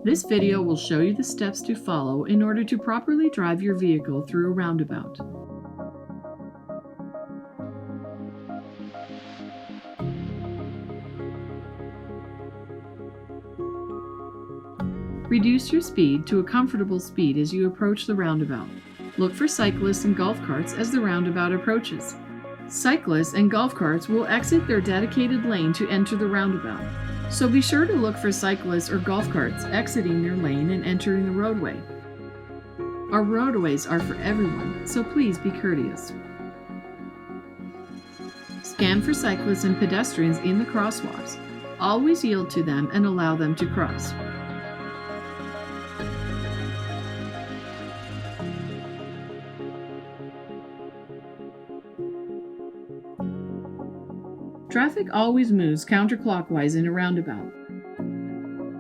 This video will show you the steps to follow in order to properly drive your vehicle through a roundabout. Reduce your speed to a comfortable speed as you approach the roundabout. Look for cyclists and golf carts as the roundabout approaches. Cyclists and golf carts will exit their dedicated lane to enter the roundabout, so be sure to look for cyclists or golf carts exiting their lane and entering the roadway. Our roadways are for everyone, so please be courteous. Scan for cyclists and pedestrians in the crosswalks. Always yield to them and allow them to cross. Traffic always moves counterclockwise in a roundabout.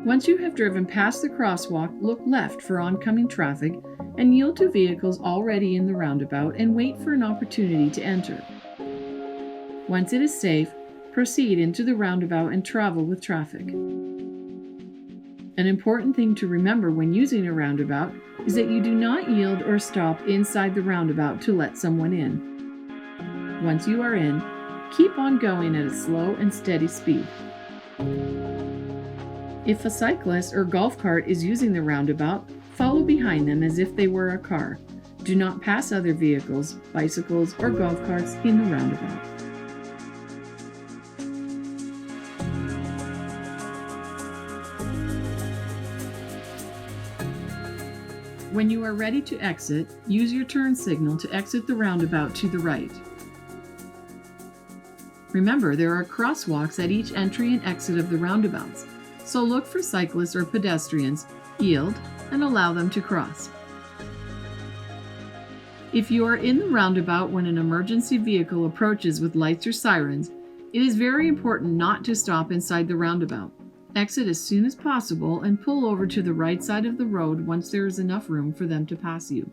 Once you have driven past the crosswalk, look left for oncoming traffic and yield to vehicles already in the roundabout and wait for an opportunity to enter. Once it is safe, proceed into the roundabout and travel with traffic. An important thing to remember when using a roundabout is that you do not yield or stop inside the roundabout to let someone in. Once you are in, keep on going at a slow and steady speed. If a cyclist or golf cart is using the roundabout, follow behind them as if they were a car. Do not pass other vehicles, bicycles, or golf carts in the roundabout. When you are ready to exit, use your turn signal to exit the roundabout to the right. Remember, there are crosswalks at each entry and exit of the roundabouts, so look for cyclists or pedestrians, yield, and allow them to cross. If you are in the roundabout when an emergency vehicle approaches with lights or sirens, it is very important not to stop inside the roundabout. Exit as soon as possible and pull over to the right side of the road once there is enough room for them to pass you.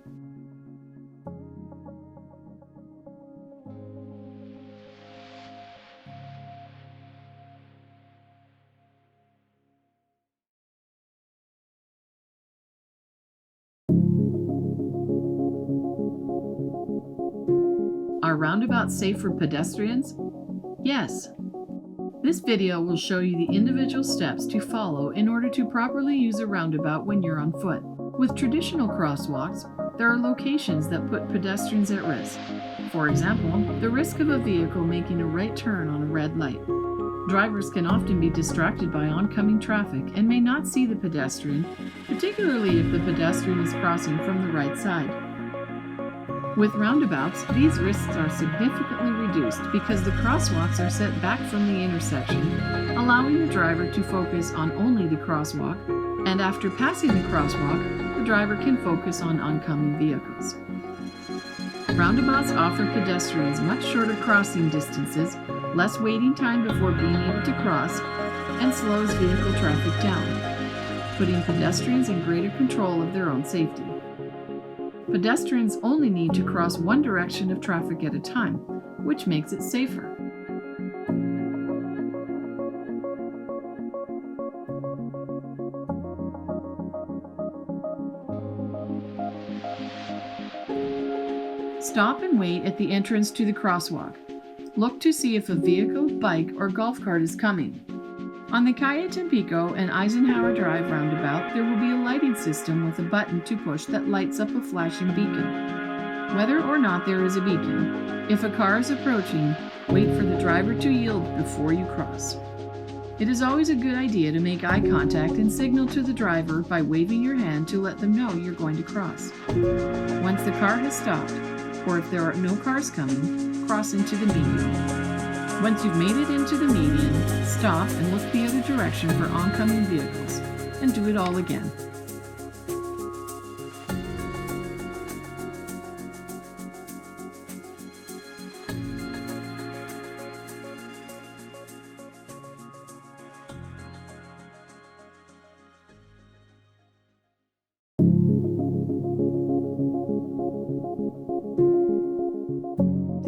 Are roundabouts safe for pedestrians? Yes. This video will show you the individual steps to follow in order to properly use a roundabout when you're on foot. With traditional crosswalks, there are locations that put pedestrians at risk. For example, the risk of a vehicle making a right turn on a red light. Drivers can often be distracted by oncoming traffic and may not see the pedestrian, particularly if the pedestrian is crossing from the right side. With roundabouts, these risks are significantly reduced because the crosswalks are set back from the intersection, allowing the driver to focus on only the crosswalk, and after passing the crosswalk, the driver can focus on oncoming vehicles. Roundabouts offer pedestrians much shorter crossing distances, less waiting time before being able to cross, and slows vehicle traffic down, putting pedestrians in greater control of their own safety. Pedestrians only need to cross one direction of traffic at a time, which makes it safer. Stop and wait at the entrance to the crosswalk. Look to see if a vehicle, bike, or golf cart is coming. On the Calle Tampico and Eisenhower Drive roundabout, there will be a lighting system with a button to push that lights up a flashing beacon. Whether or not there is a beacon, if a car is approaching, wait for the driver to yield before you cross. It is always a good idea to make eye contact and signal to the driver by waving your hand to let them know you're going to cross. Once the car has stopped, or if there are no cars coming, cross into the median. Once you've made it into the median, stop and look the other direction for oncoming vehicles, and do it all again.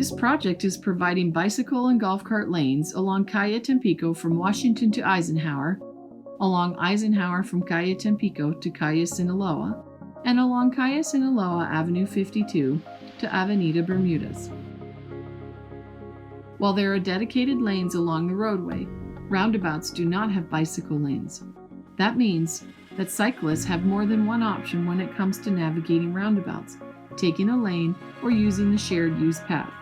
This project is providing bicycle and golf cart lanes along Calle Tampico from Washington to Eisenhower, along Eisenhower from Calle Tampico to Calle Sinaloa, and along Calle Sinaloa Avenue 52 to Avenida Bermudez. While there are dedicated lanes along the roadway, roundabouts do not have bicycle lanes. That means that cyclists have more than one option when it comes to navigating roundabouts, taking a lane, or using the shared use path.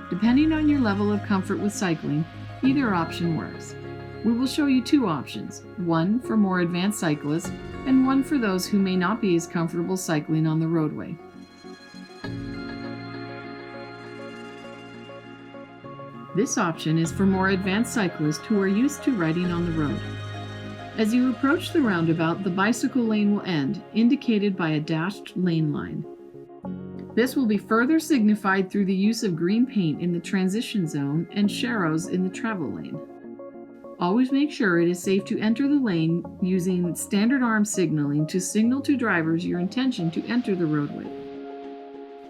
Depending on your level of comfort with cycling, either option works. We will show you two options, one for more advanced cyclists and one for those who may not be as comfortable cycling on the roadway. This option is for more advanced cyclists who are used to riding on the road. As you approach the roundabout, the bicycle lane will end, indicated by a dashed lane line. This will be further signified through the use of green paint in the transition zone and sharrows in the travel lane. Always make sure it is safe to enter the lane using standard arm signaling to signal to drivers your intention to enter the roadway.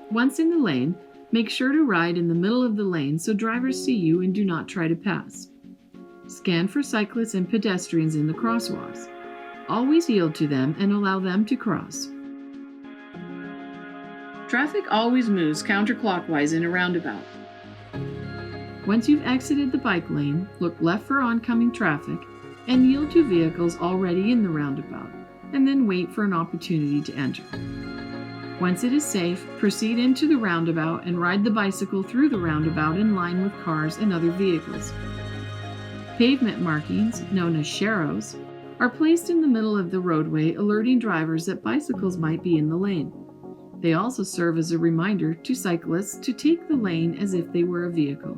Once in the lane, make sure to ride in the middle of the lane so drivers see you and do not try to pass. Scan for cyclists and pedestrians in the crosswalks. Always yield to them and allow them to cross. Traffic always moves counterclockwise in a roundabout. Once you've exited the bike lane, look left for oncoming traffic and yield to vehicles already in the roundabout, and then wait for an opportunity to enter. Once it is safe, proceed into the roundabout and ride the bicycle through the roundabout in line with cars and other vehicles. Pavement markings, known as sharrows, are placed in the middle of the roadway, alerting drivers that bicycles might be in the lane. They also serve as a reminder to cyclists to take the lane as if they were a vehicle.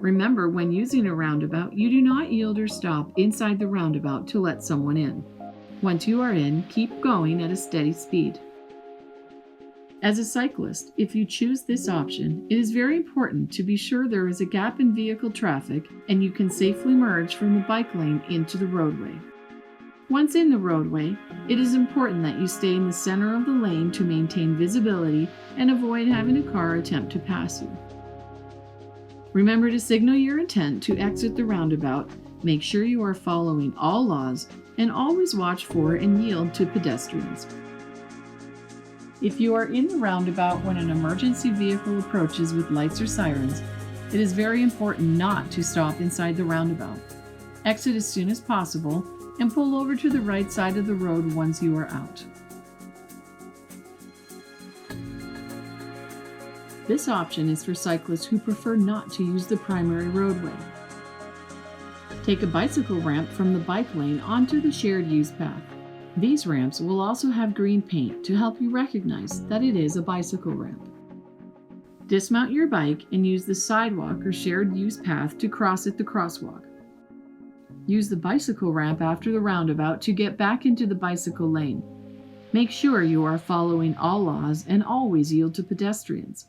Remember, when using a roundabout, you do not yield or stop inside the roundabout to let someone in. Once you are in, keep going at a steady speed. As a cyclist, if you choose this option, it is very important to be sure there is a gap in vehicle traffic and you can safely merge from the bike lane into the roadway. Once in the roadway, it is important that you stay in the center of the lane to maintain visibility and avoid having a car attempt to pass you. Remember to signal your intent to exit the roundabout, make sure you are following all laws, and always watch for and yield to pedestrians. If you are in the roundabout when an emergency vehicle approaches with lights or sirens, it is very important not to stop inside the roundabout. Exit as soon as possible and pull over to the right side of the road once you are out. This option is for cyclists who prefer not to use the primary roadway. Take a bicycle ramp from the bike lane onto the shared use path. These ramps will also have green paint to help you recognize that it is a bicycle ramp. Dismount your bike and use the sidewalk or shared use path to cross at the crosswalk. Use the bicycle ramp after the roundabout to get back into the bicycle lane. Make sure you are following all laws and always yield to pedestrians.